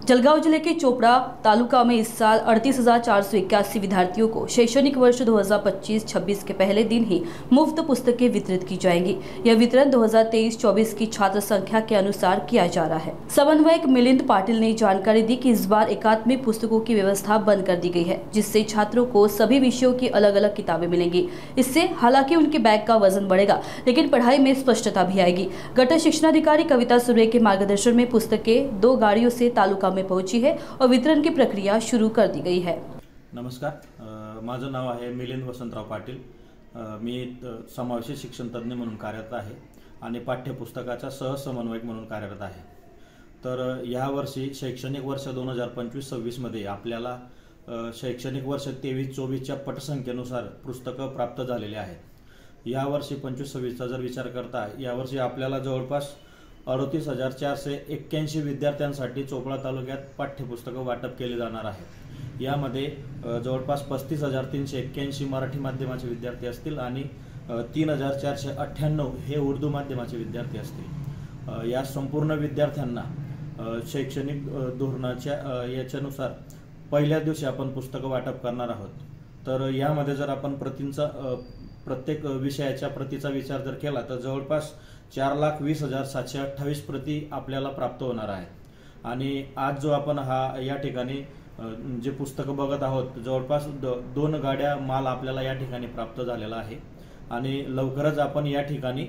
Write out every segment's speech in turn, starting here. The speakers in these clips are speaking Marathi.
जलगांव जिले के चोपड़ा तालुका में इस साल 38,481 विद्यार्थियों को शैक्षणिक वर्ष 2025-26 के पहले दिन ही मुफ्त पुस्तकें वितरित की जाएंगी। यह वितरण 2023-24 की छात्र संख्या के अनुसार किया जा रहा है। समन्वयक मिलिंद पाटिल ने जानकारी दी कि इस बार एकात्मिक पुस्तकों की व्यवस्था बंद कर दी गई है, जिससे छात्रों को सभी विषयों की अलग अलग किताबें मिलेंगी। इससे हालांकि उनके बैग का वजन बढ़ेगा, लेकिन पढ़ाई में स्पष्टता भी आएगी। गटर शिक्षणाधिकारी कविता सुर्वे के मार्गदर्शन में पुस्तकें 2 गाड़ियों से तालुका में पहुंची है और वितरण की प्रक्रिया शुरू कर दी गई है। नमस्कार, माझं नाव आहे मिलिंद वसंतराव पाटील। मी समावेशी शिक्षण तज्ञ म्हणून कार्यरत आहे आणि पाठ्यपुस्तकाचा सहसमन्वयक म्हणून कार्यरत आहे। तर या वर्षी शैक्षणिक वर्ष 2025-26 मध्ये आपल्याला शैक्षणिक वर्ष 23-24 च्या पटसंख्येनुसार पुस्तकं प्राप्त झालेली आहेत। या वर्षी 25-26 चा जर विचार करता या वर्षी आपल्याला जवळपास 38,481 विद्यार्थ्यांसाठी चोपडा तालुक्यात पाठ्यपुस्तकं वाटप केले जाणार आहेत। यामध्ये जवळपास 35,381 मराठी माध्यमाचे विद्यार्थी असतील आणि 3,498 हे उर्दू माध्यमाचे विद्यार्थी असतील। या संपूर्ण विद्यार्थ्यांना शैक्षणिक धोरणाच्या याच्यानुसार पहिल्या दिवशी आपण पुस्तकं वाटप करणार आहोत। तर यामध्ये जर आपण प्रत्येक विषयाच्या प्रतीचा विचार जर केला तर जवळपास 4,20,728 प्रती आपल्याला प्राप्त होणार आहेत। आणि आज जो आपण या ठिकाणी जे पुस्तकं बघत आहोत जवळपास 2 गाड्या माल आपल्याला या ठिकाणी प्राप्त झालेला आहे आणि लवकरच आपण या ठिकाणी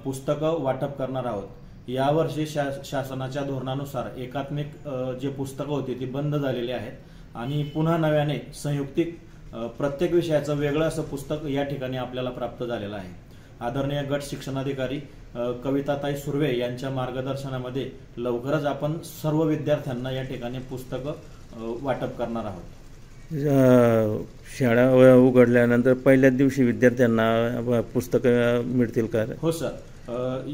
पुस्तकं वाटप करणार आहोत। यावर्षी शासनाच्या धोरणानुसार एकात्मिक जे पुस्तकं होती ती बंद झालेली आहेत आणि पुन्हा नव्याने संयुक्तिक प्रत्येक विषयाचं वेगळं असं पुस्तक या ठिकाणी आपल्याला प्राप्त झालेलं आहे। आदरणीय गट शिक्षणाधिकारी कविताताई सुर्वे यांच्या मार्गदर्शनामध्ये लवकरच आपण सर्व विद्यार्थ्यांना या ठिकाणी पुस्तकं वाटप करणार आहोत। शाळा उघडल्यानंतर पहिल्याच दिवशी विद्यार्थ्यांना पुस्तकं मिळतील का? हो सर,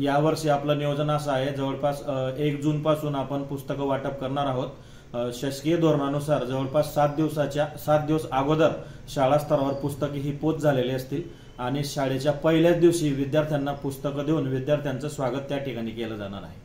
यावर्षी आपलं नियोजन असं आहे, जवळपास 1 जून पासून आपण पुस्तकं वाटप करणार आहोत। शासकीय धोरणानुसार जवळपास 7 दिवस अगोदर शाळा स्तरावर पुस्तके ही पोच झालेली असतील आणि शाळेच्या पहिल्याच दिवशी विद्यार्थ्यांना पुस्तकं देऊन विद्यार्थ्यांचं स्वागत त्या ठिकाणी केलं जाणार आहे।